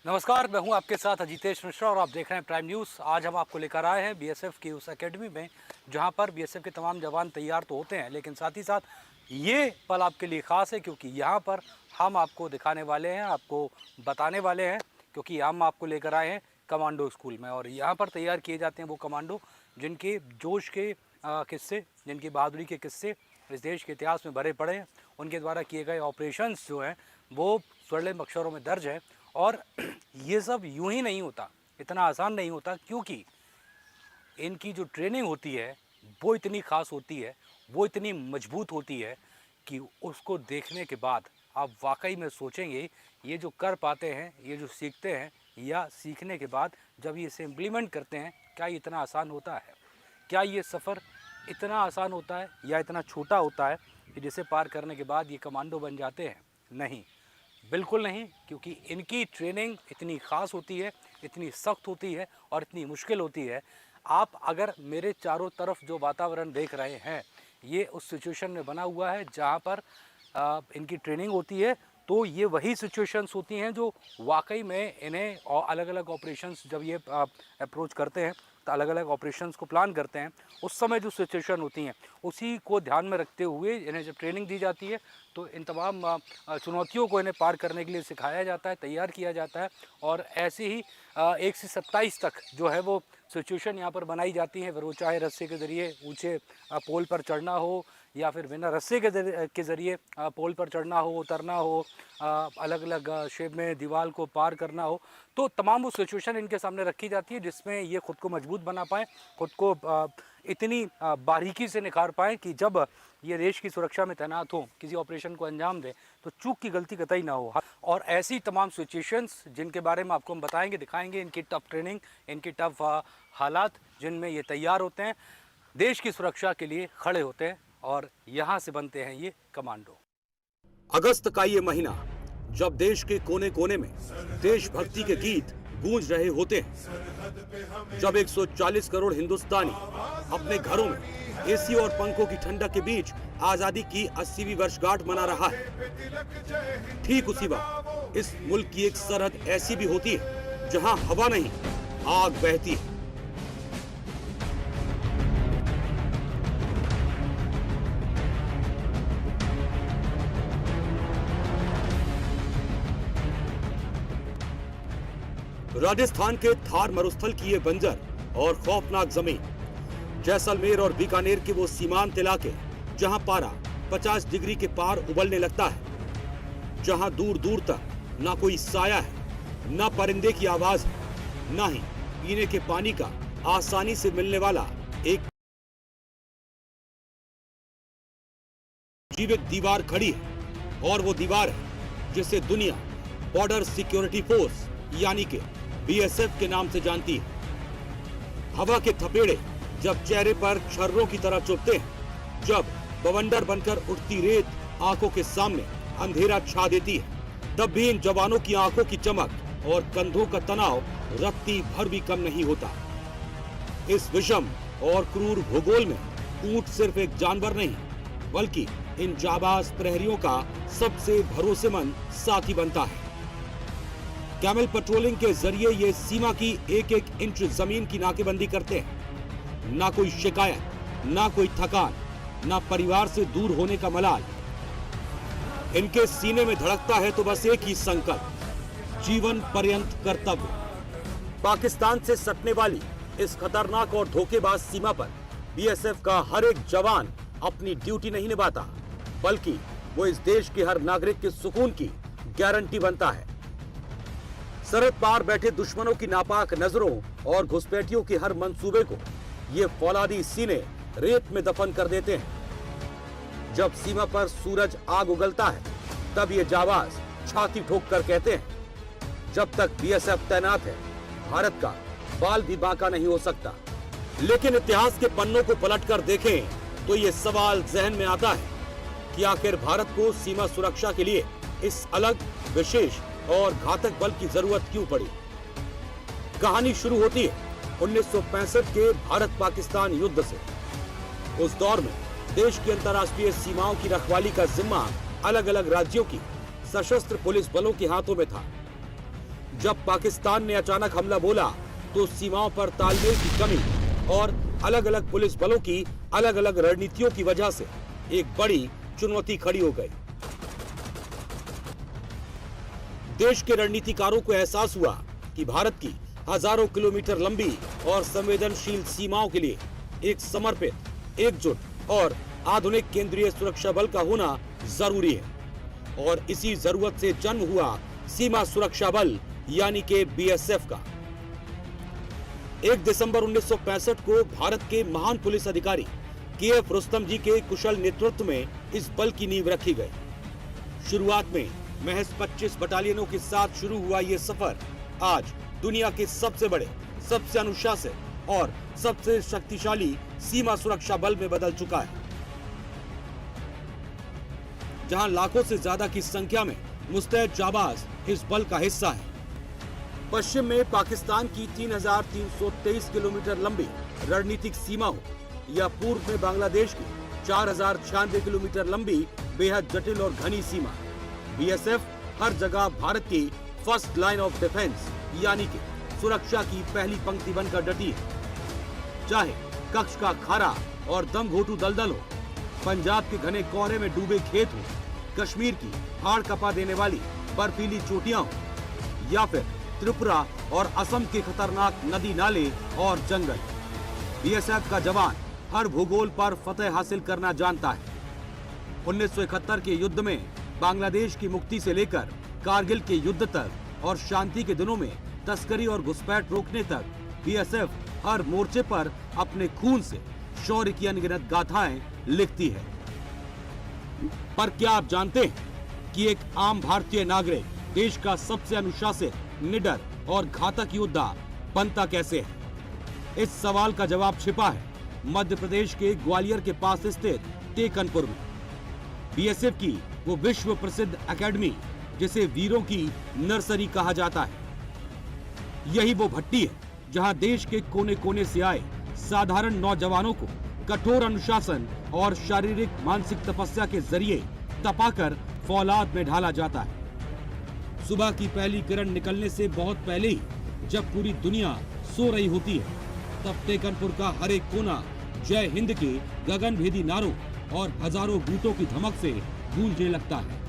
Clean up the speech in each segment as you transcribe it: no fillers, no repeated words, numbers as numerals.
नमस्कार, मैं हूं आपके साथ अजीतेश मिश्रा और आप देख रहे हैं प्राइम न्यूज़। आज हम आपको लेकर आए हैं बीएसएफ की उस एकेडमी में जहां पर बीएसएफ के तमाम जवान तैयार तो होते हैं, लेकिन साथ ही साथ ये पल आपके लिए ख़ास है क्योंकि यहां पर हम आपको दिखाने वाले हैं, आपको बताने वाले हैं, क्योंकि हम आपको लेकर आए हैं कमांडो स्कूल में। और यहाँ पर तैयार किए जाते हैं वो कमांडो जिनके जोश के किस्से, जिनकी बहादुरी के किस्से इस देश के इतिहास में भरे पड़े हैं। उनके द्वारा किए गए ऑपरेशंस जो हैं वो स्वर्णिम अक्षरों में दर्ज है। और ये सब यूं ही नहीं होता, इतना आसान नहीं होता, क्योंकि इनकी जो ट्रेनिंग होती है वो इतनी ख़ास होती है, वो इतनी मजबूत होती है कि उसको देखने के बाद आप वाकई में सोचेंगे ये जो कर पाते हैं, ये जो सीखते हैं, या सीखने के बाद जब ये इसे इम्प्लीमेंट करते हैं, क्या ये इतना आसान होता है? क्या ये सफ़र इतना आसान होता है या इतना छोटा होता है कि जिसे पार करने के बाद ये कमांडो बन जाते हैं? नहीं, बिल्कुल नहीं, क्योंकि इनकी ट्रेनिंग इतनी ख़ास होती है, इतनी सख्त होती है और इतनी मुश्किल होती है। आप अगर मेरे चारों तरफ जो वातावरण देख रहे हैं, ये उस सिचुएशन में बना हुआ है जहाँ पर इनकी ट्रेनिंग होती है, तो ये वही सिचुएशंस होती हैं जो वाकई में इन्हें अलग अलग ऑपरेशंस जब ये अप्रोच करते हैं, तो अलग अलग ऑपरेशंस को प्लान करते हैं, उस समय जो सिचुएशन होती हैं उसी को ध्यान में रखते हुए इन्हें जब ट्रेनिंग दी जाती है तो इन तमाम चुनौतियों को इन्हें पार करने के लिए सिखाया जाता है, तैयार किया जाता है। और ऐसे ही 1 से 27 तक जो है वो सिचुएशन यहाँ पर बनाई जाती है, फिर वो चाहे रस्से के ज़रिए ऊँचे पोल पर चढ़ना हो या फिर बिना रस्से के ज़रिए पोल पर चढ़ना हो, उतरना हो, अलग अलग शेप में दीवार को पार करना हो। तो तमाम वो सिचुएशन इनके सामने रखी जाती है जिसमें ये खुद को मजबूत बना पाएँ, खुद को इतनी बारीकी से निखार पाएँ कि जब ये देश की सुरक्षा में तैनात हों, किसी ऑपरेशन को अंजाम दें, तो चूक की गलती कतई ना हो। और ऐसी तमाम सिचुएशंस जिनके बारे में आपको हम बताएंगे, दिखाएंगे, इनकी टफ ट्रेनिंग, इनकी टफ हालात जिनमें ये तैयार होते हैं, देश की सुरक्षा के लिए खड़े होते हैं, और यहाँ से बनते हैं ये कमांडो। अगस्त का ये महीना जब देश के कोने कोने में देशभक्ति के गीत गूंज रहे होते हैं, जब 140 करोड़ हिंदुस्तानी अपने घरों में एसी और पंखों की ठंडक के बीच आजादी की 80वीं वर्षगांठ मना रहा है, ठीक उसी वक्त इस मुल्क की एक सरहद ऐसी भी होती है जहां हवा नहीं, आग बहती है। राजस्थान के थार मरुस्थल की ये बंजर और खौफनाक जमीन, जैसलमेर और बीकानेर के वो सीमांत इलाके जहां पारा 50 डिग्री के पार उबलने लगता है, जहां दूर दूर तक ना कोई साया है, ना परिंदे की आवाज है, ना ही पीने के पानी का आसानी से मिलने वाला एक जीवित दीवार खड़ी है। और वो दीवार है जिसे दुनिया बॉर्डर सिक्योरिटी फोर्स यानी कि बीएसएफ के नाम से जानती है। हवा के थपेड़े जब चेहरे पर छर्रों की तरह चुभते हैं, जब बवंडर बनकर उठती रेत आंखों के सामने अंधेरा छा देती है, तब भी इन जवानों की आंखों की चमक और कंधों का तनाव रत्ती भर भी कम नहीं होता। इस विषम और क्रूर भूगोल में ऊंट सिर्फ एक जानवर नहीं, बल्कि इन जाबाज प्रहरियों का सबसे भरोसेमंद साथी बनता है। कैमल पेट्रोलिंग के जरिए ये सीमा की एक एक इंच जमीन की नाकेबंदी करते हैं। ना कोई शिकायत, ना कोई थकान, ना परिवार से दूर होने का मलाल। इनके सीने में धड़कता है तो बस एक ही संकल्प, जीवन पर्यंत कर्तव्य। पाकिस्तान से सटने वाली इस खतरनाक और धोखेबाज सीमा पर बीएसएफ का हर एक जवान अपनी ड्यूटी नहीं निभाता, बल्कि वो इस देश के हर नागरिक के सुकून की गारंटी बनता है। सरहद पार बैठे दुश्मनों की नापाक नजरों और घुसपैठियों के हर मंसूबे को ये फौलादी सीने रेत में दफन कर देते हैं। जब सीमा पर सूरज आग उगलता है, तब ये जाबाज छाती ठोक कर कहते हैं, जब तक बीएसएफ तैनात है, भारत का बाल भी बांका नहीं हो सकता। लेकिन इतिहास के पन्नों को पलटकर देखें तो ये सवाल जहन में आता है कि आखिर भारत को सीमा सुरक्षा के लिए इस अलग, विशेष और घातक बल की जरूरत क्यों पड़ी। कहानी शुरू होती है 1965 के भारत पाकिस्तान युद्ध से। उस दौर में देश की अंतर्राष्ट्रीय सीमाओं की रखवाली का जिम्मा अलग अलग राज्यों की सशस्त्र पुलिस बलों के हाथों में था। जब पाकिस्तान ने अचानक हमला बोला तो सीमाओं पर तालमेल की कमी और अलग अलग पुलिस बलों की अलग अलग रणनीतियों की वजह से एक बड़ी चुनौती खड़ी हो गई। देश के रणनीतिकारों को एहसास हुआ कि भारत की हजारों किलोमीटर लंबी और संवेदनशील सीमाओं के लिए एक समर्पित, एकजुट और आधुनिक केंद्रीय सुरक्षा बल का होना जरूरी है और इसी जरूरत से जन्म हुआ सीमा सुरक्षा बल यानी के बीएसएफ का। 1 दिसंबर 1965 को भारत के महान पुलिस अधिकारी के.एफ. रुस्तम जी के कुशल नेतृत्व में इस बल की नींव रखी गई। शुरुआत में महज 25 बटालियनों के साथ शुरू हुआ ये सफर आज दुनिया के सबसे बड़े, सबसे अनुशासित और सबसे शक्तिशाली सीमा सुरक्षा बल में बदल चुका है, जहां लाखों से ज्यादा की संख्या में मुस्तैद जाबाज इस बल का हिस्सा है। पश्चिम में पाकिस्तान की 3,323 किलोमीटर लंबी रणनीतिक सीमा हो या पूर्व में बांग्लादेश की 4,096 किलोमीटर लंबी बेहद जटिल और घनी सीमा, बीएसएफ हर जगह भारत की फर्स्ट लाइन ऑफ डिफेंस यानी कि सुरक्षा की पहली पंक्ति बनकर डटी है। चाहे कक्ष का खारा और दमघोटू दलदल हो, पंजाब के घने कोहरे में डूबे खेत हो, कश्मीर की हाड़ कपा देने वाली बर्फीली चोटियां हो या फिर त्रिपुरा और असम के खतरनाक नदी नाले और जंगल, बीएसएफ का जवान हर भूगोल पर फतेह हासिल करना जानता है। 1971 के युद्ध में बांग्लादेश की मुक्ति से लेकर कारगिल के युद्ध तक और शांति के दिनों में तस्करी और घुसपैठ रोकने तक बीएसएफ हर मोर्चे पर अपने खून से शौर्य की अनगिनत गाथाएं लिखती है। पर क्या आप जानते हैं कि एक आम भारतीय नागरिक देश का सबसे अनुशासित, निडर और घातक योद्धा बनता कैसे है? इस सवाल का जवाब छिपा है मध्य प्रदेश के ग्वालियर के पास स्थित टेकनपुर में। बीएसएफ की वो विश्व प्रसिद्ध एकेडमी जिसे वीरों की नर्सरी कहा जाता है, यही वो भट्टी है जहां देश के कोने कोने से आए साधारण नौजवानों को कठोर अनुशासन और शारीरिक मानसिक तपस्या के जरिए तपाकर फौलाद में ढाला जाता है। सुबह की पहली किरण निकलने से बहुत पहले ही जब पूरी दुनिया सो रही होती है, तब टेकनपुर का हर एक कोना जय हिंद के गगनभेदी नारों और हजारों बूटों की धमक से गूंजने लगता है।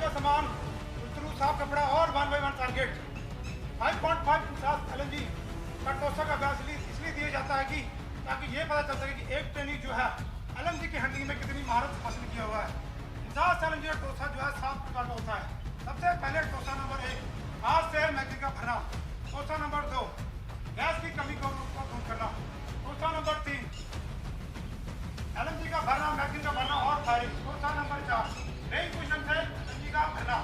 सामान उतरू साफ कपड़ा और 1 by 1 टारगेट 5.5 LNG का टोसा का अभ्यास इसलिए दिया जाता है कि ताकि ये पता चल सके कि एक ट्रेनी जो है LNG की हैंडलिंग में कितनी महारत हासिल किया हुआ है। 50 LNG का टोसा जो है 7 प्रकार का होता है। सबसे पहले टोसा नंबर 1 हाथ से मैगजीन का भरना, टोसा नंबर 2 गैस की कमी को दूर करना, टोसा नंबर 3 LNG का भरना, मैगजीन का भरना और फायरिंग, टोसा नंबर 4 मेन पोजीशन से LNG का भरना,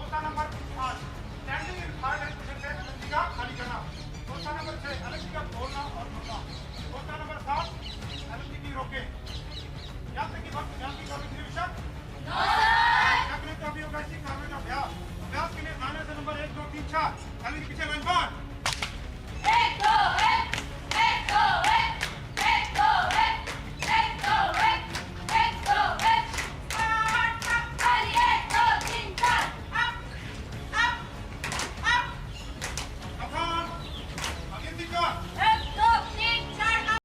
कोसा number 5 standing in third position से एलएनजी का खाली करना। कोसा नंबर 6 एलएनजी का खोलना और खुलना। कोसा नंबर 7 एलएनजी की रोके। यहाँ तक कि वक्त यहाँ की गवर्नमेंट निरीक्षक ने तो अभी होगा इसी कार्रवाई का अभ्यास। अभ्यास के लिए थाने से नंबर 1 2 3 4 एलएनजी पीछे लाइन बार 1 2 1 1 2 1 1 2 1 1 2 1 1 2 1 खाली 1 2 3 4 अप अप अप अफान आगे दिखा 1 2 3 4 अप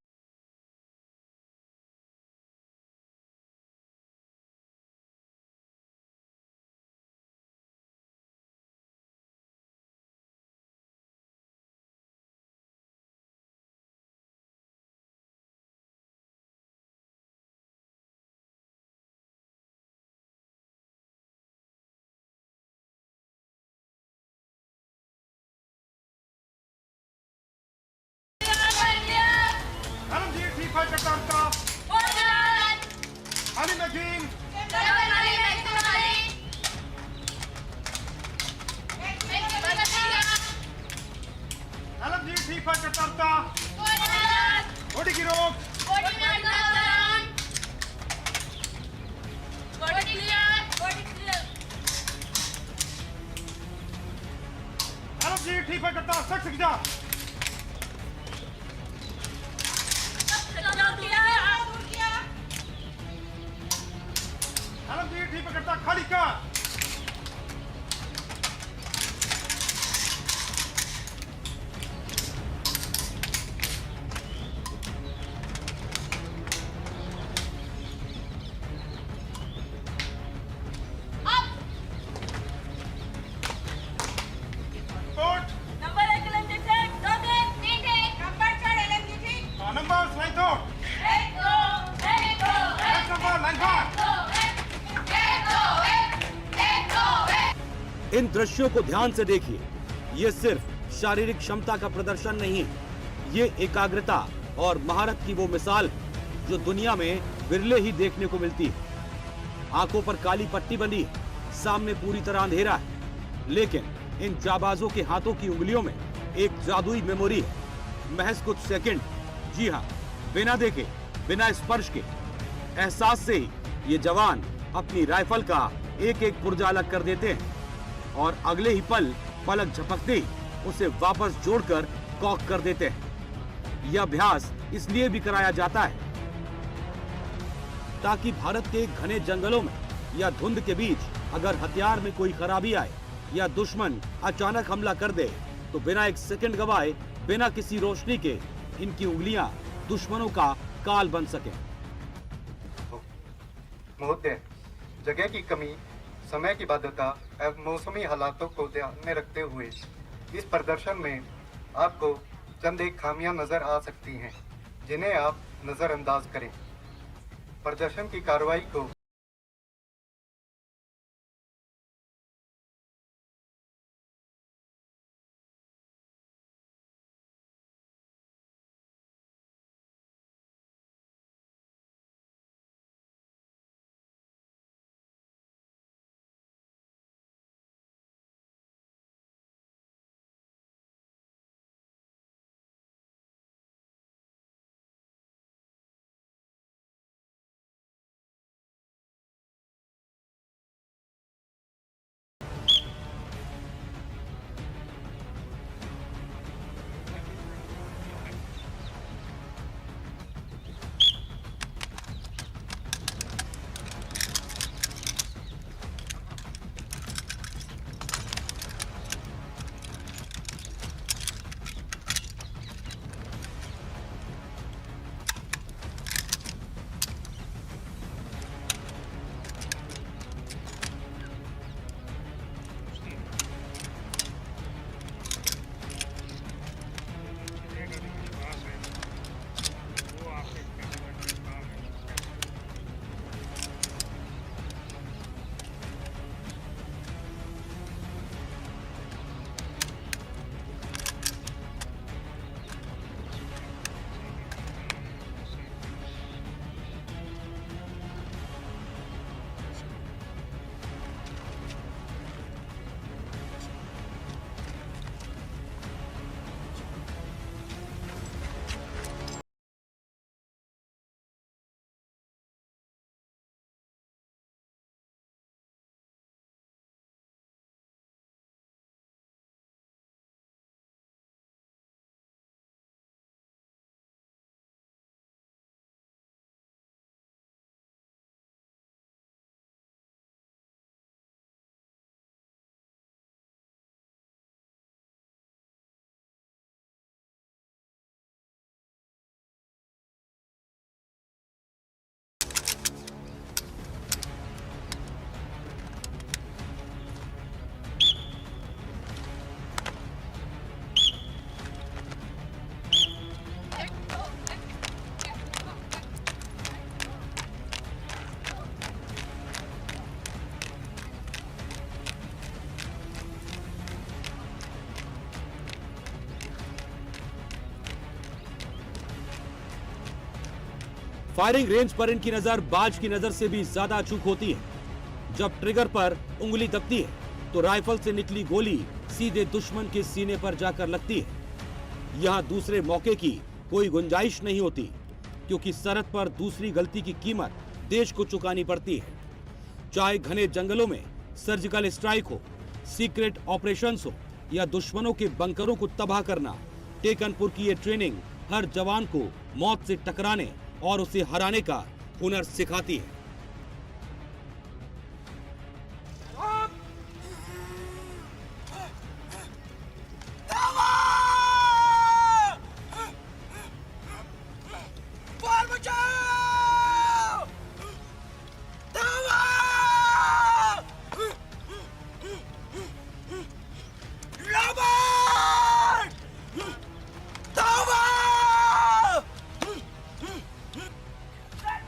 एलएनजी ठीक है चक्कर का खाली मैगजीन एलएनजी ठीक है चक्कर का बॉडी की रोक एलएनजी ठीक है चक्कर सख्त जा एलएनजी ठीक है चक्कर खाली का कोट नंबर लाइन दो नेक्स्ट नंबर लाइन बार इन दृश्यों को ध्यान से देखिए। ये सिर्फ शारीरिक क्षमता का प्रदर्शन नहीं है, ये एकाग्रता और महारत की वो मिसाल है जो दुनिया में बिरले ही देखने को मिलती है। आंखों पर काली पट्टी बंधी है, सामने पूरी तरह अंधेरा है, लेकिन इन जाबाजों के हाथों की उंगलियों में एक जादुई मेमोरी है। महज कुछ सेकंड, जी हाँ, बिना देखे, बिना स्पर्श के एहसास से ही ये जवान अपनी राइफल का एक एक पुर्जा अलग कर देते हैं और अगले ही पल पलक झपकते ही उसे वापस जोड़कर कॉक कर देते हैं। यह अभ्यास इसलिए भी कराया जाता है ताकि भारत के घने जंगलों में या धुंध के बीच अगर हथियार में कोई खराबी आए या दुश्मन अचानक हमला कर दे तो बिना एक सेकंड गवाए, बिना किसी रोशनी के इनकी उंगलियां दुश्मनों का काल बन सके। महोदय, जगह की कमी, समय की बाध्यता एवं मौसमी हालातों को ध्यान में रखते हुए इस प्रदर्शन में आपको चंद एक खामियां नजर आ सकती हैं जिन्हें आप नजरअंदाज करें। प्रदर्शन की कार्रवाई को फायरिंग रेंज पर इनकी नजर बाज की नजर से भी ज्यादा अचूक होती है। जब ट्रिगर पर उंगली दबती है तो राइफल से निकली गोली सीधे दुश्मन के सीने पर जाकर लगती है। यहाँ दूसरे मौके की कोई गुंजाइश नहीं होती, क्योंकि सरहद पर दूसरी गलती की कीमत देश को चुकानी पड़ती है। चाहे घने जंगलों में सर्जिकल स्ट्राइक हो, सीक्रेट ऑपरेशंस हो या दुश्मनों के बंकरों को तबाह करना, टेकनपुर की ये ट्रेनिंग हर जवान को मौत से टकराने और उसे हराने का हुनर सिखाती है।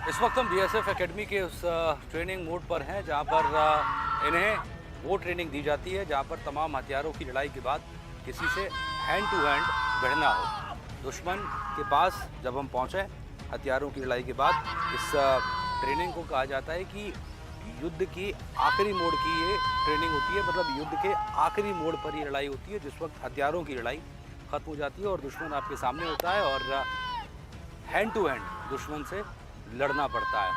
इस वक्त हम बीएसएफ एकेडमी के उस ट्रेनिंग मोड पर हैं जहां पर इन्हें वो ट्रेनिंग दी जाती है जहां पर तमाम हथियारों की लड़ाई के बाद किसी से हैंड टू हैंड भिड़ना हो। दुश्मन के पास जब हम पहुंचे हथियारों की लड़ाई के बाद, इस ट्रेनिंग को कहा जाता है कि युद्ध की आखिरी मोड़ की ये ट्रेनिंग होती है। मतलब युद्ध के आखिरी मोड़ पर ये लड़ाई होती है जिस वक्त हथियारों की लड़ाई ख़त्म हो जाती है और दुश्मन आपके सामने होता है और हैंड टू हैंड दुश्मन से लड़ना पड़ता है।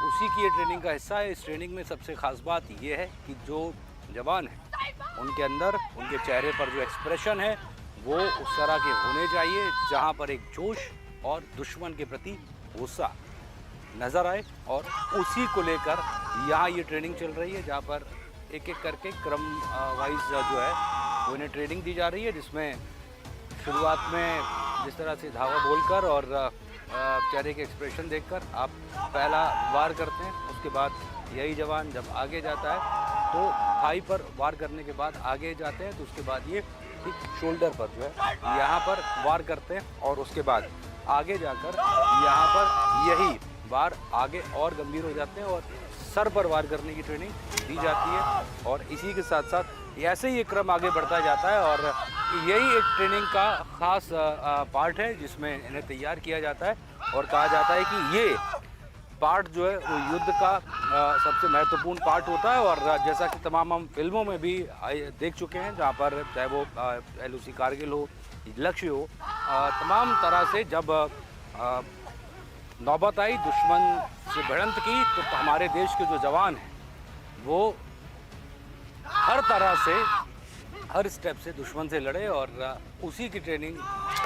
उसी की ये ट्रेनिंग का हिस्सा है। इस ट्रेनिंग में सबसे ख़ास बात ये है कि जो जवान हैं उनके अंदर, उनके चेहरे पर जो एक्सप्रेशन है वो उस तरह के होने चाहिए जहाँ पर एक जोश और दुश्मन के प्रति गुस्सा नज़र आए। और उसी को लेकर यहाँ ये ट्रेनिंग चल रही है जहाँ पर एक एक करके क्रम वाइज जो है वो इन्हें ट्रेनिंग दी जा रही है, जिसमें शुरुआत में जिस तरह से धावा बोलकर और चेहरे के एक्सप्रेशन देखकर आप पहला वार करते हैं, उसके बाद यही जवान जब आगे जाता है तो थाई पर वार करने के बाद आगे जाते हैं तो उसके बाद ये ठीक शोल्डर पर जो है यहाँ पर वार करते हैं और उसके बाद आगे जाकर यहाँ पर यही वार आगे और गंभीर हो जाते हैं और सर पर वार करने की ट्रेनिंग दी जाती है। और इसी के साथ साथ ऐसे ही ये क्रम आगे बढ़ता जाता है और यही एक ट्रेनिंग का ख़ास पार्ट है जिसमें इन्हें तैयार किया जाता है और कहा जाता है कि ये पार्ट जो है वो युद्ध का सबसे महत्वपूर्ण पार्ट होता है। और जैसा कि तमाम हम फिल्मों में भी देख चुके हैं जहाँ पर चाहे वो LOC कारगिल हो, लक्ष्य हो, तमाम तरह से जब नौबत आई दुश्मन से भिड़ंत की तो हमारे देश के जो जवान हैं वो हर तरह से हर स्टेप से दुश्मन से लड़े और उसी की ट्रेनिंग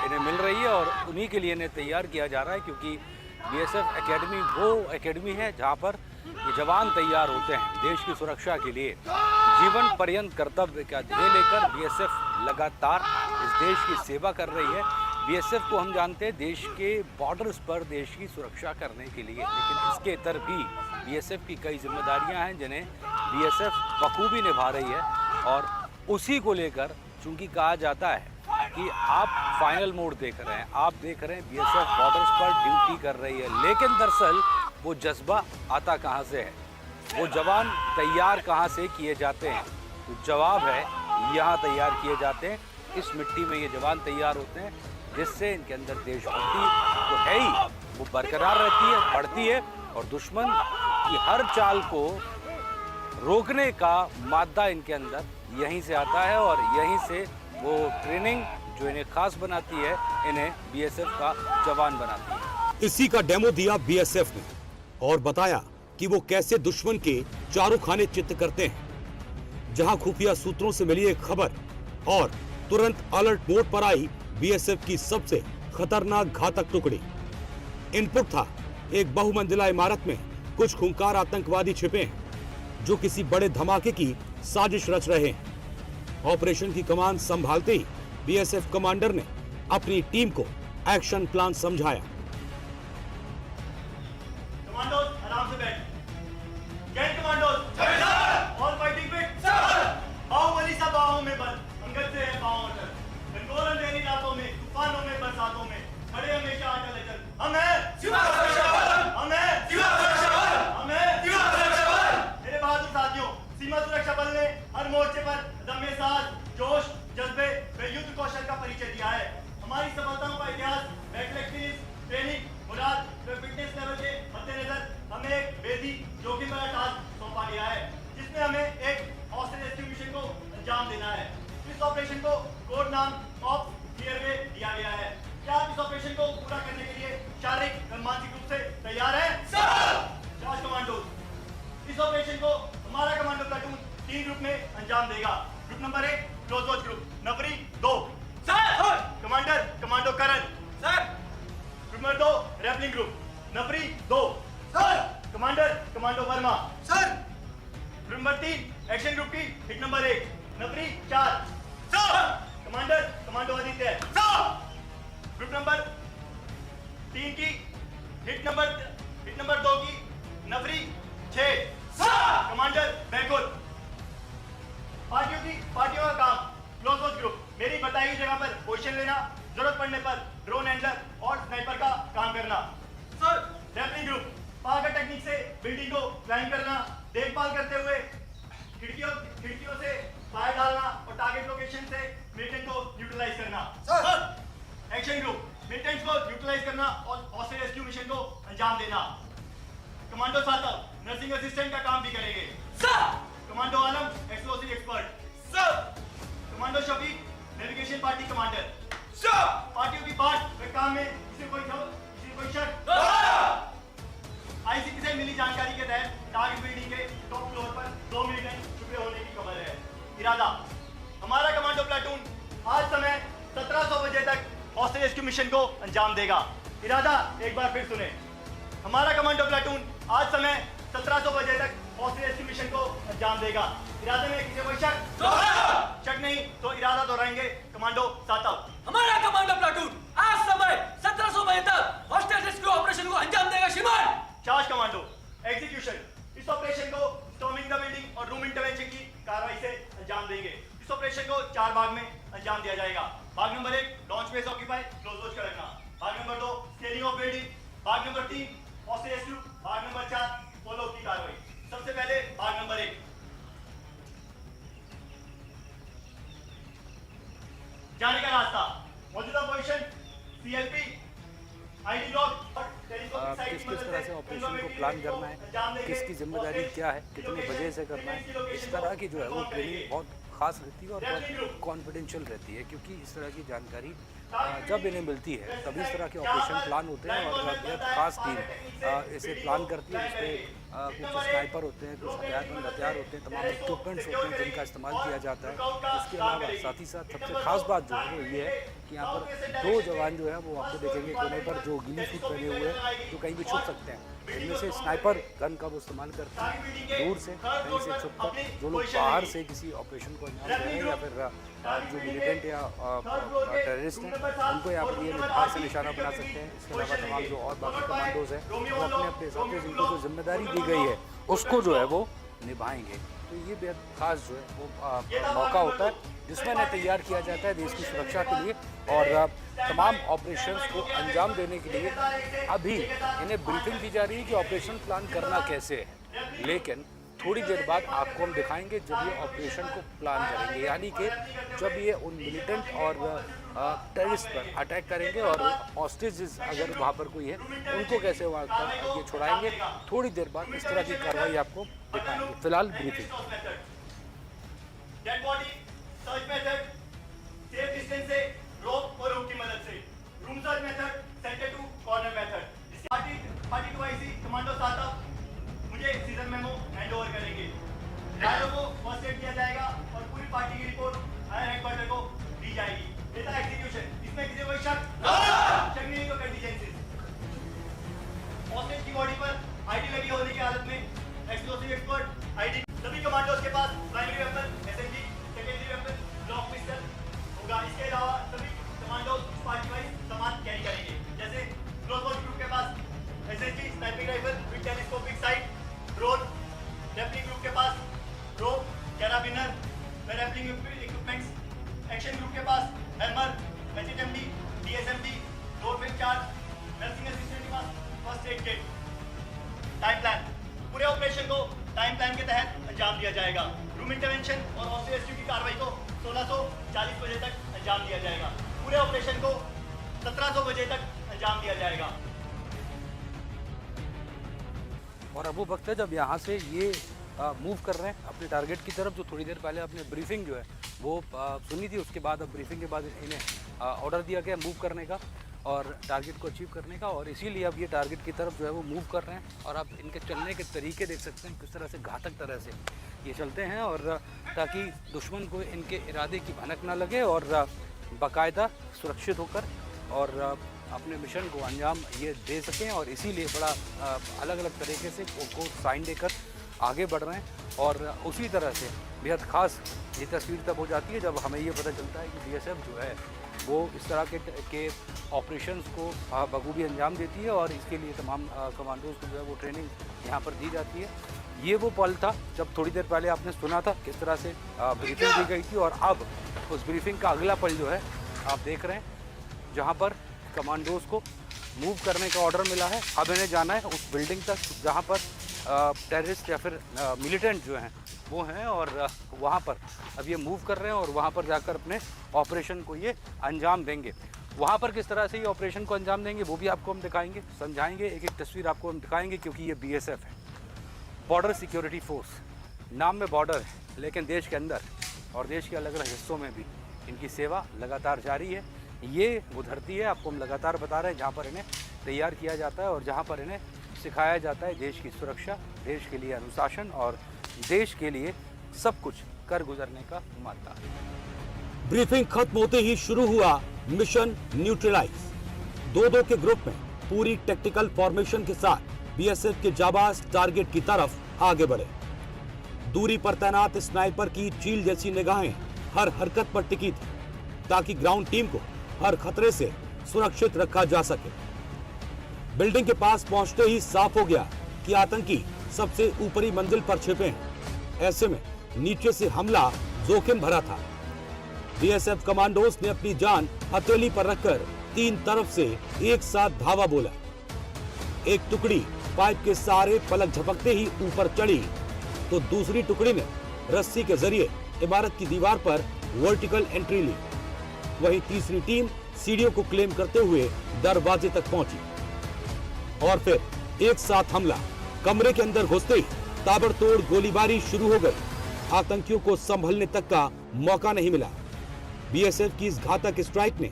इन्हें मिल रही है और उन्हीं के लिए इन्हें तैयार किया जा रहा है, क्योंकि BSF एकेडमी वो एकेडमी है जहां पर ये जवान तैयार होते हैं देश की सुरक्षा के लिए। जीवन पर्यंत कर्तव्य का ध्येय लेकर BSF लगातार इस देश की सेवा कर रही है। BSF को हम जानते हैं देश के बॉर्डर्स पर देश की सुरक्षा करने के लिए, लेकिन इसके इतर भी BSF की कई जिम्मेदारियां हैं जिन्हें BSF बखूबी निभा रही है। और उसी को लेकर चूंकि कहा जाता है कि आप फाइनल मोड देख रहे हैं, आप देख रहे हैं BSF बॉर्डर्स पर ड्यूटी कर रही है, लेकिन दरअसल वो जज्बा आता कहाँ से है, वो जवान तैयार कहाँ से किए जाते हैं? तो जवाब है यहाँ तैयार किए जाते हैं। इस मिट्टी में ये जवान तैयार होते हैं जिससे इनके अंदर देशभक्ति तो है ही, वो बरकरार रहती है, बढ़ती है और दुश्मन की हर चाल को रोकने का मादा इनके अंदर यहीं से आता है और यहीं से वो ट्रेनिंग जो इन्हें खास बनाती है, इन्हें BSF का जवान बनाती है। इसी का डेमो दिया BSF ने और बताया कि वो कैसे दुश्मन के चारों खाने चित्त करते हैं। जहां खुफिया सूत्रों से मिली एक खबर और तुरंत अलर्ट मोड पर आई BSF की सबसे खतरनाक घातक टुकड़ी। इनपुट था एक बहुमंजिला इमारत में कुछ खूंखार आतंकवादी छिपे हैं जो किसी बड़े धमाके की साजिश रच रहे हैं। ऑपरेशन की कमान संभालते ही BSF कमांडर ने अपनी टीम को एक्शन प्लान समझाया। कमांडोज आराम से बैठ। Can't commandos all fighting fit. Baahubali सा बाहों में बल, अंगद से है पांव अटल। कंट्रोल अंधेरी रातों में, तूफानों में, बरसातों में, खड़े हमेशा अटल अटल। हम हैं शिवा सुरक्षा बल, हम हैं शिवा सुरक्षा बल, हम हैं शिवा सुरक्षा बल। मेरे बहादुर साथियों, सीमा सुरक्षा बल ने हर मोर्चे पर दमे साथ, जोश, जज्बे व युद्ध कौशल का परिचय दिया है। हमारी सफलताओं का इतिहास बैटल एक्सपीरियंस बेहद ही जोखिम भरा टास्क सौंपा गया है, जिसमें हमें एक हॉस्टेज रेस्क्यू मिशन को अंजाम देना है। इस ऑपरेशन को कोड नाम ऑफ क्लियर वे दिया गया है। क्या आप इस ऑपरेशन को पूरा करने के लिए शारीरिक और मानसिक रूप से तैयार हैं? चार्ज कमांडो, इस ऑपरेशन को हमारा कमांडो प्लाटून 3 ग्रुप में अंजाम देगा। Group number 1 close watch group, नफरी 2 sir, commander commando Karan sir. Group number 2 rappelling group, नफरी 2 sir, commander commando Verma sir. Group number 3 action group की हिट नंबर 1, नफरी 4 sir, commander commando Aditya sir. Group number 3 की hit number 2 की नफरी 6 sir, commander बैकुल। पार्टियों का काम close watch group, मेरी बताई हुई जगह पर पोजीशन लेना, जरूरत पड़ने पर ड्रोन हैंडलर और स्नाइपर का काम करना sir. Rappelling group, Parker technique से बिल्डिंग को क्लाइंब करना, देखभाल करते हुए खिड़कियों से फायर डालना और टारगेट लोकेशन से मिलिटेंट को न्यूट्रलाइज करना सर। एक्शन ग्रुप, मिलिटेंट्स को न्यूट्रलाइज करना और हॉस्टेज रेस्क्यू मिशन को अंजाम देना। कमांडो सातव नर्सिंग असिस्टेंट का काम भी करेंगे sir. Commando Alam explosive expert sir. Commando Shafiq navigation party commander sir. पार्टियों की पार्ट वे काम में किसी कोई शक आईसीपी से मिली जानकारी के तहत टारगेट बिल्डिंग के टॉप फ्लोर पर 2 मिलिटेंट छुपे होने की खबर है। इरादा, हमारा कमांडो प्लाटून आज समय 1700 बजे तक हॉस्टेज रेस्क्यू मिशन को अंजाम देगा। इरादा एक बार फिर सुने, हमारा कमांडो प्लाटून आज समय 1700 बजे तक हॉस्टेज रेस्क्यू मिशन को अंजाम देगा। इरादे में किसी कोई शक नहीं तो इरादा दोहराएंगे। कमांडो सातव, हमारा कमांडो प्लाटून आज समय 1700 बजे तक हॉस्टेज रेस्क्यू ऑपरेशन को अंजाम देगा। श्रीमान चार्ज कमांडो एग्जीक्यूशन, इस ऑपरेशन को स्टॉर्मिंग द बिल्डिंग और रूम इंटरवेंशन की कार्रवाई से अंजाम देंगे। इस ऑपरेशन को 4 भाग में अंजाम दिया जाएगा। भाग number 1 launch base occupy close watch का रखना। भाग नंबर 2 स्केलिंग ऑफ बिल्डिंग। भाग नंबर 3 हॉस्टेज रेस्क्यू। भाग नंबर 4 फॉलो की कार्रवाई। सबसे पहले भाग नंबर 1, जाने का रास्ता, मौजूदा पोजीशन सीएलपी आईडी लॉक और किस तरह से ऑपरेशन को प्लान करना है, किसकी जिम्मेदारी क्या है, कितने बजे से करना है, इस तरह की जो है वो ट्रेनिंग बहुत खास रहती है और बहुत कॉन्फिडेंशियल रहती है, क्योंकि इस तरह की जानकारी जब इन्हें मिलती है तभी इस तरह के ऑपरेशन प्लान होते हैं और बेहद खास टीम इसे प्लान करती है, जिसमें कुछ स्नाइपर होते हैं, कुछ हथियार होते हैं, तमाम इक्विपमेंट्स होते हैं जिनका इस्तेमाल किया जाता है। इसके अलावा साथ ही साथ सबसे खास बात जो है वो ये है कि यहाँ पर 2 जवान जो है वो आपको देखेंगे कोने पर जो गीली सूट पहने हुए हैं जो कहीं भी छुप सकते हैं। इनमें से स्नाइपर गन का वो इस्तेमाल करते हैं दूर से, कहीं से छुप कर। जो लोग बाहर से किसी ऑपरेशन को अंजाम दे रहे हैं या फिर जो मिलिटेंट या टेररिस्ट हैं उनको यहाँ पर ये बाहर से निशाना बना सकते हैं। इसके अलावा तमाम जो और बाकी कमांडोज हैं वो अपने अपने हिसाब से जिनको जो जिम्मेदारी दी गई है उसको जो है वो निभाएंगे। तो ये बेहद खास जो है वो मौका होता है जिसमें इन्हें तैयार किया जाता है देश की सुरक्षा के लिए और तमाम ऑपरेशंस को अंजाम देने के लिए। अभी इन्हें ब्रीफिंग दी जा रही है कि ऑपरेशन प्लान करना कैसे है, लेकिन थोड़ी देर बाद आपको हम दिखाएंगे जब ये ऑपरेशन को प्लान करेंगे, यानी कि जब ये उन मिलिटेंट और टेररिस्ट पर अटैक करेंगे और हॉस्टेजेस अगर वहाँ पर कोई है उनको कैसे वहाँ पर ये छुड़ाएंगे। थोड़ी देर बाद इस तरह की कार्रवाई आपको दिखाएंगे। फिलहाल briefing. Dead body search method, safe distance से रोप और रूप की मदद से, room search method, centre to corner method. Party 2 IC commando सातव मुझे सीजन मेमो हैंड ओवर करेंगे। घायलों को फर्स्ट एड दिया जाएगा और पूरी पार्टी की रिपोर्ट हायर हेडक्वार्टर को दी जाएगी। ये था एग्जीक्यूशन, इसमें किसी कोई शक नहीं तो कंटीजेंसीज। हॉस्टेज की बॉडी पर आईडी लगी होने की हालत में एक्सप्लोसिव एक्सपर्ट आईडी। सभी कमांडोज के पास primary weapon, SMG, secondary weapon, Glock pistol होगा। इसके अलावा सभी कमांडोज पार्टी वाइज सामान कैरी करेंगे, जैसे क्लोज वॉच ग्रुप के पास SMG sniping rifle with telescopic sight, drone. Rappelling group के पास rope, carabiner, rappelling equipments. Action group के पास hammer, HMD, DSMD, door frame charge. Nursing assistant के पास first aid kit. Time plan, पूरे operation को टाइम प्लान के तहत अंजाम दिया जाएगा। रूम इंटरवेंशन और हॉस्टेज रेस्क्यू की कार्रवाई को 1640 बजे तक अंजाम दिया जाएगा। पूरे ऑपरेशन को 1700 बजे तक अंजाम दिया जाएगा। और अब वो वक्त है जब यहाँ से ये मूव कर रहे हैं अपने टारगेट की तरफ। जो थोड़ी देर पहले आपने ब्रीफिंग जो है वो सुनी थी, उसके बाद अब ब्रीफिंग के बाद इन्हें ऑर्डर दिया गया मूव करने का और टारगेट को अचीव करने का, और इसीलिए अब ये टारगेट की तरफ जो है वो मूव कर रहे हैं। और आप इनके चलने के तरीके देख सकते हैं किस तरह से घातक तरह से ये चलते हैं, और ताकि दुश्मन को इनके इरादे की भनक ना लगे और बाकायदा सुरक्षित होकर और अपने मिशन को अंजाम ये दे सकें। और इसीलिए बड़ा अलग अलग तरीके से को साइन देकर आगे बढ़ रहे हैं। और उसी तरह से बेहद ख़ास ये तस्वीर तब हो जाती है जब हमें ये पता चलता है कि बीएसएफ जो है वो इस तरह के ऑपरेशंस को बखूबी अंजाम देती है, और इसके लिए तमाम कमांडोज को जो है वो ट्रेनिंग यहाँ पर दी जाती है। ये वो पल था जब थोड़ी देर पहले आपने सुना था किस तरह से ब्रीफिंग दी गई थी, और अब उस ब्रीफिंग का अगला पल जो है आप देख रहे हैं जहाँ पर कमांडोज को मूव करने का ऑर्डर मिला है। अब इन्हें जाना है उस बिल्डिंग तक जहाँ पर टेररिस्ट या फिर मिलिटेंट जो हैं वो हैं, और वहाँ पर अब ये मूव कर रहे हैं और वहाँ पर जाकर अपने ऑपरेशन को ये अंजाम देंगे। वहाँ पर किस तरह से ये ऑपरेशन को अंजाम देंगे वो भी आपको हम दिखाएंगे, समझाएंगे, एक एक तस्वीर आपको हम दिखाएंगे, क्योंकि ये बीएसएफ है, बॉर्डर सिक्योरिटी फोर्स। नाम में बॉर्डर है लेकिन देश के अंदर और देश के अलग अलग हिस्सों में भी इनकी सेवा लगातार जारी है। ये वो धरती है, आपको हम लगातार बता रहे हैं, जहाँ पर इन्हें तैयार किया जाता है और जहाँ पर इन्हें सिखाया जाता है देश की सुरक्षा, देश के लिए अनुशासन और देश के लिए सब कुछ कर गुजरने का मानता है। ब्रीफिंग खत्म होते ही शुरू हुआ मिशन न्यूट्रलाइज। दो के ग्रुप में पूरी टेक्टिकल फॉर्मेशन के साथ बीएसएफ के जाबाज टारगेट की तरफ आगे बढ़े। दूरी पर तैनात स्नाइपर की चील जैसी निगाहें हर हरकत पर टिकी थी, ताकि ग्राउंड टीम को हर खतरे से सुरक्षित रखा जा सके। बिल्डिंग के पास पहुंचते ही साफ हो गया कि आतंकी सबसे ऊपरी मंजिल पर छिपे हैं। ऐसे में नीचे से हमला जोखिम भरा था। बीएसएफ कमांडोज ने अपनी जान हथेली पर रखकर तीन तरफ से एक साथ धावा बोला। एक टुकड़ी पाइप के सहारे पलक झपकते ही ऊपर चढ़ी, तो दूसरी टुकड़ी ने रस्सी के जरिए इमारत की दीवार पर वर्टिकल एंट्री ली। वहीं तीसरी टीम सीढ़ियों को क्लेम करते हुए दरवाजे तक पहुंची और फिर एक साथ हमला। कमरे के अंदर घुसते ही ताबड़तोड़ गोलीबारी शुरू हो गई। आतंकियों को संभलने तक का मौका नहीं मिला। बीएसएफ की इस घातक स्ट्राइक ने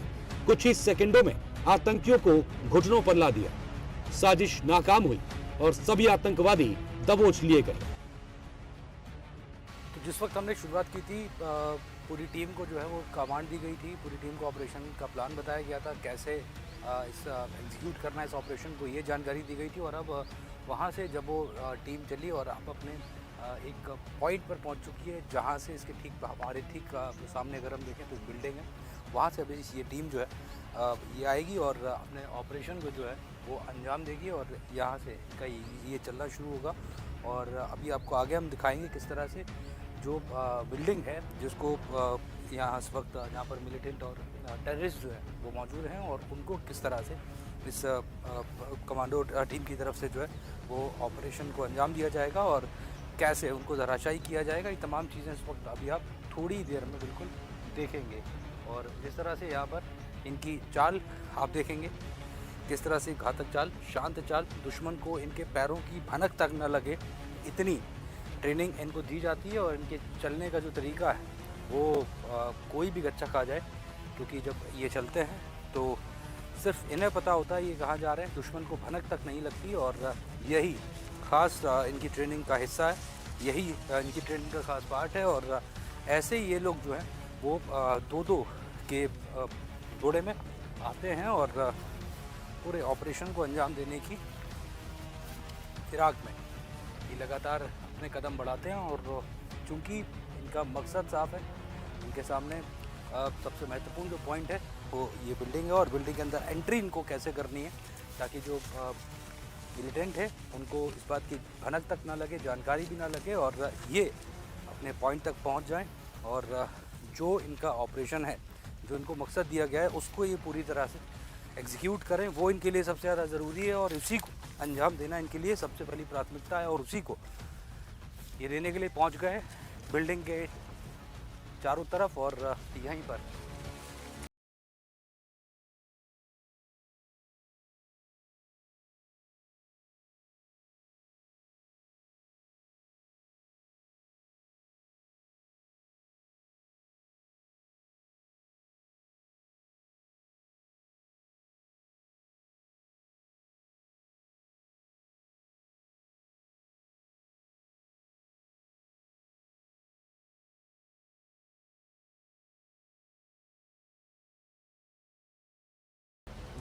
कुछ ही सेकंडों में आतंकियों को घुटनों पर ला दिया। साजिश नाकाम हुई और सभी आतंकवादी दबोच लिए गए। तो जिस वक्त हमने शुरुआत की थी, पूरी टीम को जो है वो कमांड दी गई थी, पूरी टीम को ऑपरेशन का प्लान बताया गया था, कैसे इस एग्जीक्यूट करना है इस ऑपरेशन को, ये जानकारी दी गई थी। और अब वहाँ से जब वो टीम चली और अब अपने एक पॉइंट पर पहुँच चुकी है, जहाँ से इसके हमारे ठीक सामने अगर हम देखें तो बिल्डिंग है, वहाँ से अभी ये टीम जो है ये आएगी और अपने ऑपरेशन को जो है वो अंजाम देगी और यहाँ से इनका ये चलना शुरू होगा। और अभी आपको आगे हम दिखाएंगे किस तरह से जो बिल्डिंग है जिसको यहाँ इस वक्त जहाँ पर मिलिटेंट और टेररिस्ट जो है वो मौजूद हैं और उनको किस तरह से इस कमांडो टीम की तरफ से जो है वो ऑपरेशन को अंजाम दिया जाएगा और कैसे उनको धराशायी किया जाएगा। ये तमाम चीज़ें इस वक्त अभी आप थोड़ी देर में बिल्कुल देखेंगे। और जिस तरह से यहाँ पर इनकी चाल आप देखेंगे, किस तरह से घातक चाल, शांत चाल, दुश्मन को इनके पैरों की भनक तक न लगे इतनी ट्रेनिंग इनको दी जाती है। और इनके चलने का जो तरीका है वो कोई भी गच्चा खा जाए, क्योंकि जब ये चलते हैं तो सिर्फ इन्हें पता होता है ये कहाँ जा रहे हैं, दुश्मन को भनक तक नहीं लगती। और यही ख़ास इनकी ट्रेनिंग का हिस्सा है, यही इनकी ट्रेनिंग का ख़ास पार्ट है। और ऐसे ही ये लोग जो हैं वो दो के जोड़े में आते हैं और पूरे ऑपरेशन को अंजाम देने की फिराक में ये लगातार अपने कदम बढ़ाते हैं। और चूँकि इनका मकसद साफ है, इनके सामने सबसे महत्वपूर्ण जो पॉइंट है वो ये बिल्डिंग है और बिल्डिंग के अंदर एंट्री इनको कैसे करनी है ताकि जो मिलिटेंट है उनको इस बात की भनक तक ना लगे, जानकारी भी ना लगे और ये अपने पॉइंट तक पहुंच जाएं और जो इनका ऑपरेशन है, जो इनको मकसद दिया गया है उसको ये पूरी तरह से एग्जीक्यूट करें। वो इनके लिए सबसे ज़्यादा ज़रूरी है और उसी को अंजाम देना इनके लिए सबसे पहली प्राथमिकता है और उसी को ये देने के लिए पहुंच गए बिल्डिंग के चारों तरफ और यहीं पर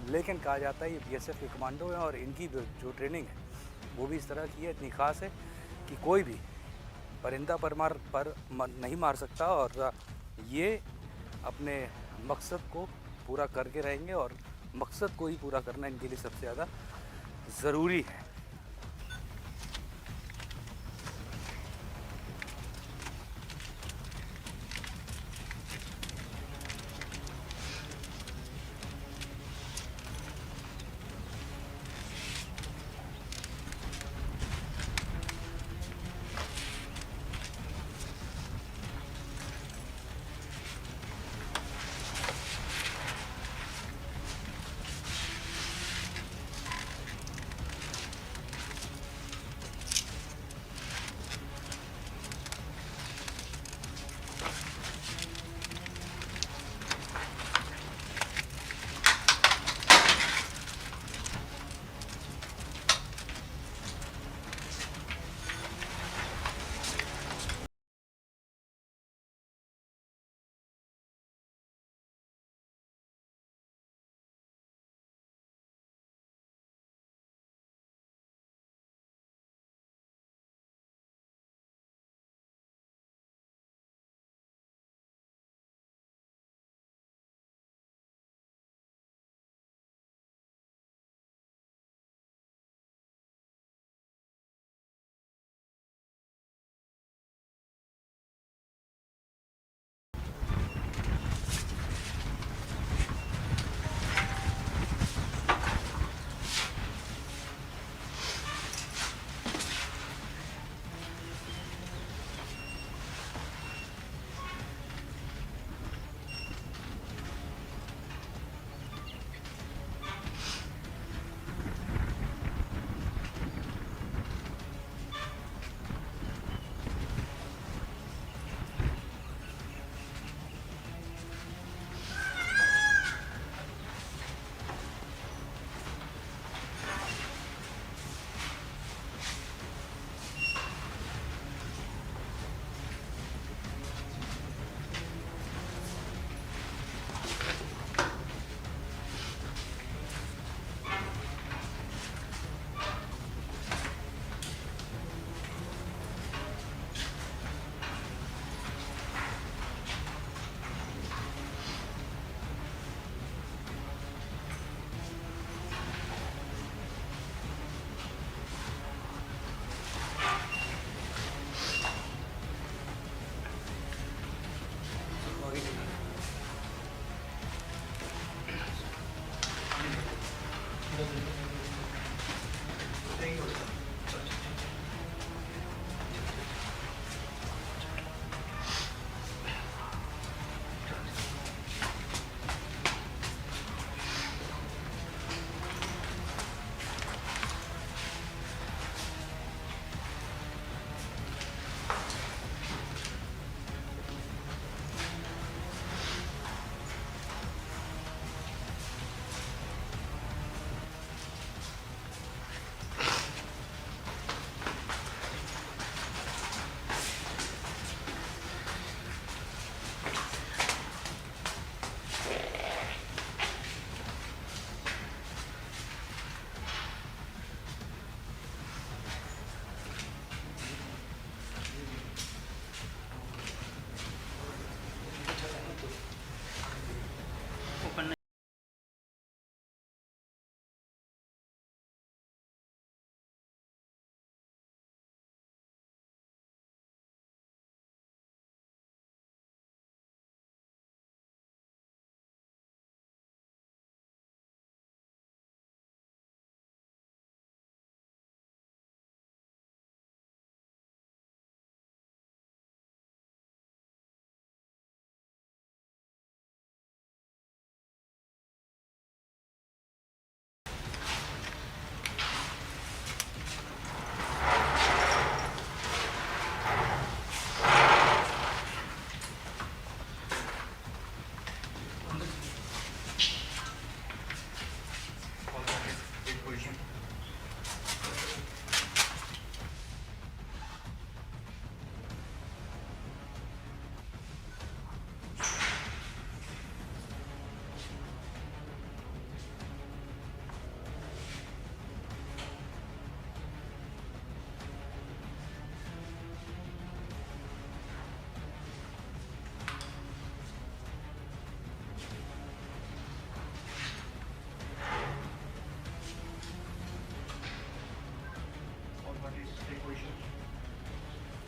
लेकिन कहा जाता है ये बीएसएफ के कमांडो हैं और इनकी जो ट्रेनिंग है वो भी इस तरह की है, इतनी ख़ास है कि कोई भी परिंदा नहीं मार सकता और ये अपने मकसद को पूरा करके रहेंगे और मकसद को ही पूरा करना इनके लिए सबसे ज़्यादा ज़रूरी है।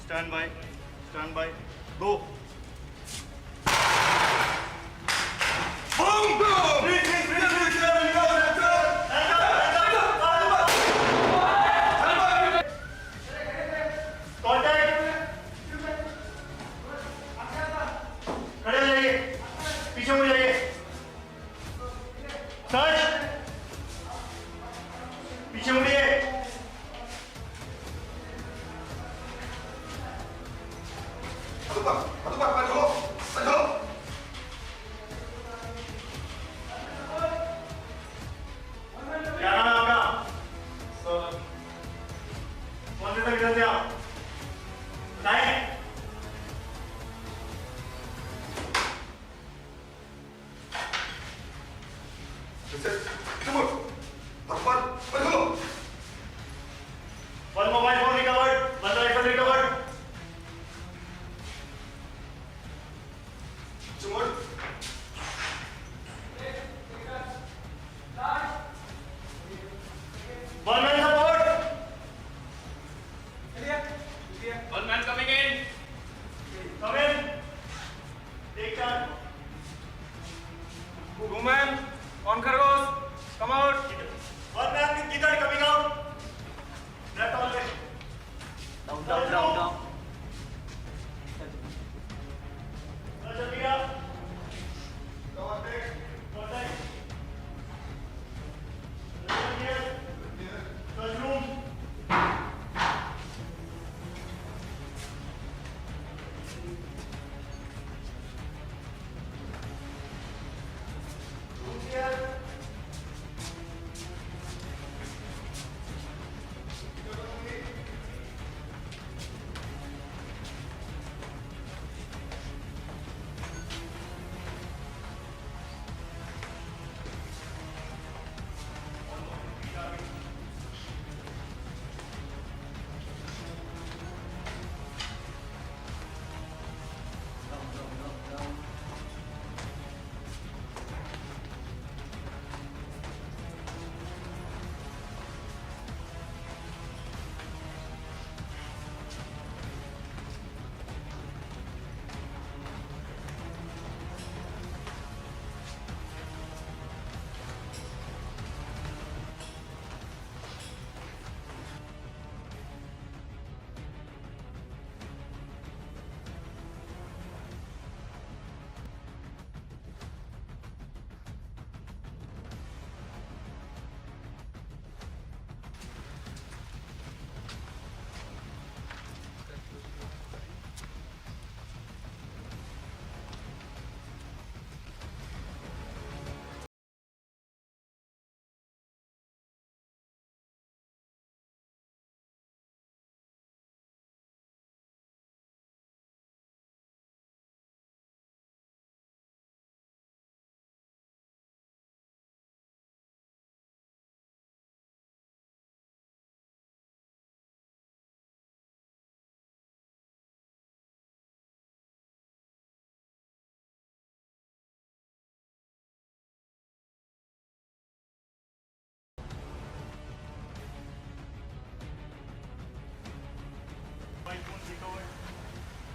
स्टैंड बाय गो खड़े हो जाइए, पीछे मुड़ जाइए। सर्च, पीछे मुड़िए। क्या नाम है आपका? कौन से सेक्टर से आप? बताएं। One mobile phone recovered, one rifle recovered. One man support. One man coming in. Come in. Take turn. Woman on Khargos, come out. One man with guitar coming out. Left on left. Down.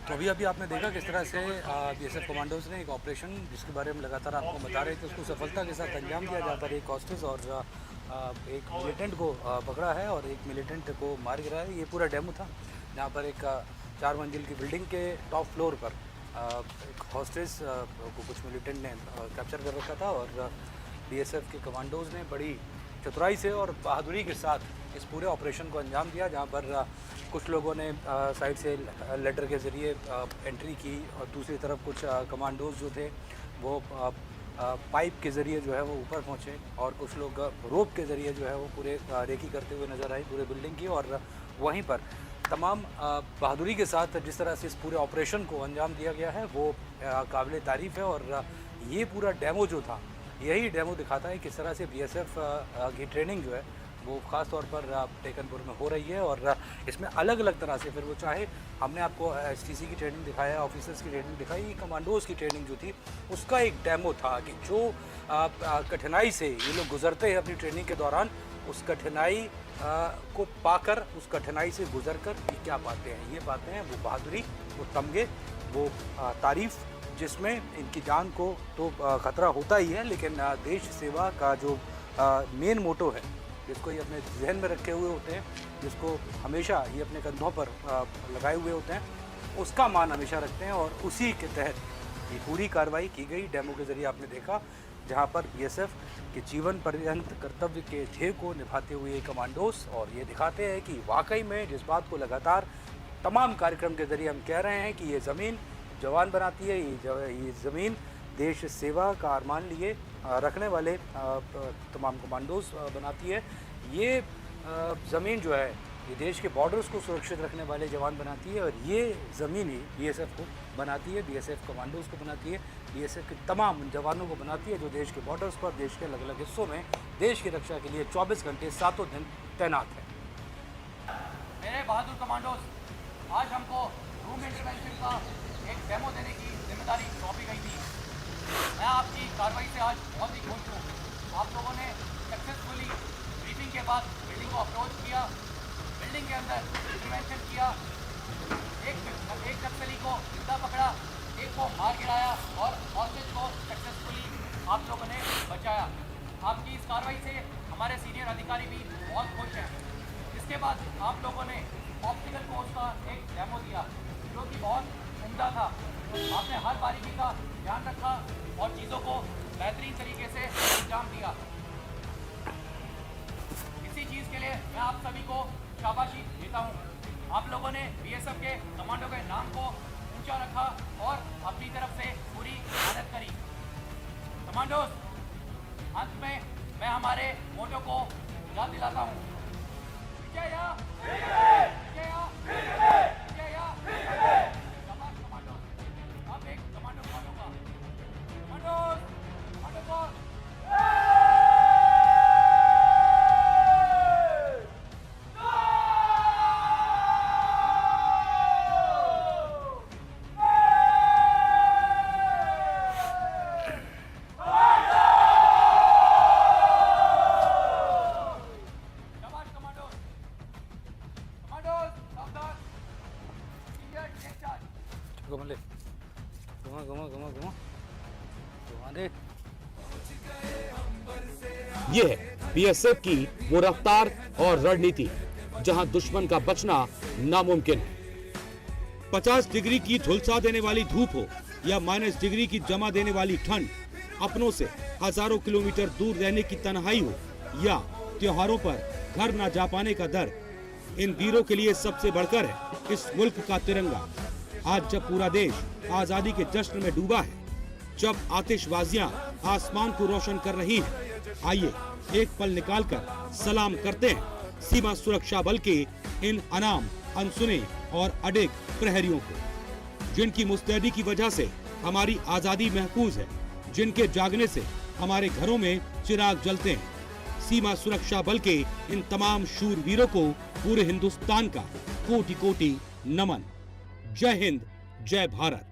तो अभी आपने देखा किस तरह से BSF commandos ने एक operation जिसके बारे में लगातार आपको बता रहे थे उसको सफलता के साथ अंजाम दिया, जहाँ पर एक हॉस्टेज और एक मिलिटेंट को पकड़ा है और एक मिलिटेंट को मार गिरा है। ये पूरा डेमो था जहाँ पर एक 4 मंजिल की बिल्डिंग के टॉप फ्लोर पर एक हॉस्टेज को कुछ मिलिटेंट ने कैप्चर कर रखा था और बीएसएफ के कमांडोज ने बड़ी चतुराई से और बहादुरी के साथ इस पूरे ऑपरेशन को अंजाम दिया, जहाँ पर कुछ लोगों ने साइड से लेटर के ज़रिए एंट्री की और दूसरी तरफ कुछ कमांडोज जो थे वो पाइप के ज़रिए जो है वो ऊपर पहुँचे और कुछ लोग रोप के ज़रिए जो है वो पूरे रेकी करते हुए नज़र आए पूरे बिल्डिंग की। और वहीं पर तमाम बहादुरी के साथ जिस तरह से इस पूरे ऑपरेशन को अंजाम दिया गया है वो काबिल तारीफ़ है। और ये पूरा डेमो जो था यही डेमो दिखाता है किस तरह से बीएसएफ की ट्रेनिंग जो है वो ख़ास तौर पर टेकनपुर में हो रही है। और इसमें अलग अलग तरह से फिर वो चाहे हमने आपको एसटीसी की ट्रेनिंग दिखाया, ऑफिसर्स की ट्रेनिंग दिखाई, कमांडोज़ की ट्रेनिंग जो थी उसका एक डेमो था कि जो कठिनाई से ये लोग गुजरते हैं अपनी ट्रेनिंग के दौरान, उस कठिनाई को पाकर, उस कठिनाई से गुजरकर ये क्या बातें हैं, ये बातें हैं वो बहादुरी, वो तमगे, वो तारीफ, जिसमें इनकी जान को तो खतरा होता ही है, लेकिन देश सेवा का जो मेन मोटो है, जिसको ये अपने जहन में रखे हुए होते हैं, जिसको हमेशा ये अपने कंधों पर लगाए हुए होते हैं, उसका मान हमेशा रखते हैं। और उसी के तहत ये पूरी कार्रवाई की गई। डेमो के ज़रिए आपने देखा जहाँ पर बीएसएफ के जीवन पर्यंत कर्तव्य के ध्येय को निभाते हुए कमांडोस, और ये दिखाते हैं कि वाकई में जिस बात को लगातार तमाम कार्यक्रम के ज़रिए हम कह रहे हैं कि ये ज़मीन जवान बनाती है, ये ज़मीन देश सेवा का अरमान लिए रखने वाले तमाम कमांडोज बनाती है। ये ज़मीन जो है ये देश के बॉर्डर्स को सुरक्षित रखने वाले जवान बनाती है, और ये ज़मीन ही बीएसएफ को बनाती है, बीएसएफ कमांडोज को बनाती है, बीएसएफ के तमाम उन जवानों को बनाती है जो देश के बॉर्डर्स पर, देश के अलग अलग हिस्सों में देश की रक्षा के लिए 24 घंटे 7 दिन तैनात है। मेरे बहादुर कमांडोज, आज हमको रूम इंटरवेंशन का एक डेमो देने की जिम्मेदारी सौंपी गई थी। मैं आपकी कार्रवाई से आज बहुत ही खुश हूँ। आप लोगों ने सक्सेसफुली ब्रीफिंग के बाद बिल्डिंग को अप्रोच किया, बिल्डिंग के अंदर इंटरवेंशन किया, एक नक्सली को जिंदा पकड़ा, एक को मार गिराया और हॉस्टेज को सक्सेसफुली आप लोगों ने बचाया। आपकी इस कार्रवाई से हमारे सीनियर अधिकारी भी बहुत खुश हैं। इसके बाद आप लोगों ने ऑब्स्टिकल कोर्स का एक डेमो दिया जो कि बहुत उम्दा था। आपने हर बारीकी का ध्यान रखा और चीज़ों को बेहतरीन तरीके से अंजाम दिया। इसी चीज़ के लिए मैं आप सभी को शाबाशी देता हूँ। आप लोगों ने बीएसएफ के कमांडो के नाम को ऊंचा रखा और अपनी तरफ से पूरी मेहनत करी। कमांडोज, अंत में मैं हमारे मोटो को याद दिलाता हूँ। विजया, विजया, विजया। शाबाश कमांडोज। अब एक कमांडो का कमांडोज, कमांडो को ये है बीएसएफ की वो रफ्तार और रणनीति जहां दुश्मन का बचना नामुमकिन है। 50 डिग्री की झुलसा देने वाली धूप हो या माइनस डिग्री की जमा देने वाली ठंड, अपनों से हजारों किलोमीटर दूर रहने की तन्हाई हो या त्योहारों पर घर न जा पाने का डर, इन वीरों के लिए सबसे बढ़कर है इस मुल्क का तिरंगा। आज जब पूरा देश आजादी के जश्न में डूबा है, जब आतिशबाजियां आसमान को रोशन कर रही हैं, आइए एक पल निकालकर सलाम करते हैं सीमा सुरक्षा बल के इन अनाम, अनसुने और अडिग प्रहरियों को, जिनकी मुस्तैदी की वजह से हमारी आजादी महफूज है, जिनके जागने से हमारे घरों में चिराग जलते हैं। सीमा सुरक्षा बल के इन तमाम शूरवीरों को पूरे हिंदुस्तान का कोटि कोटि नमन। जय हिंद, जय भारत।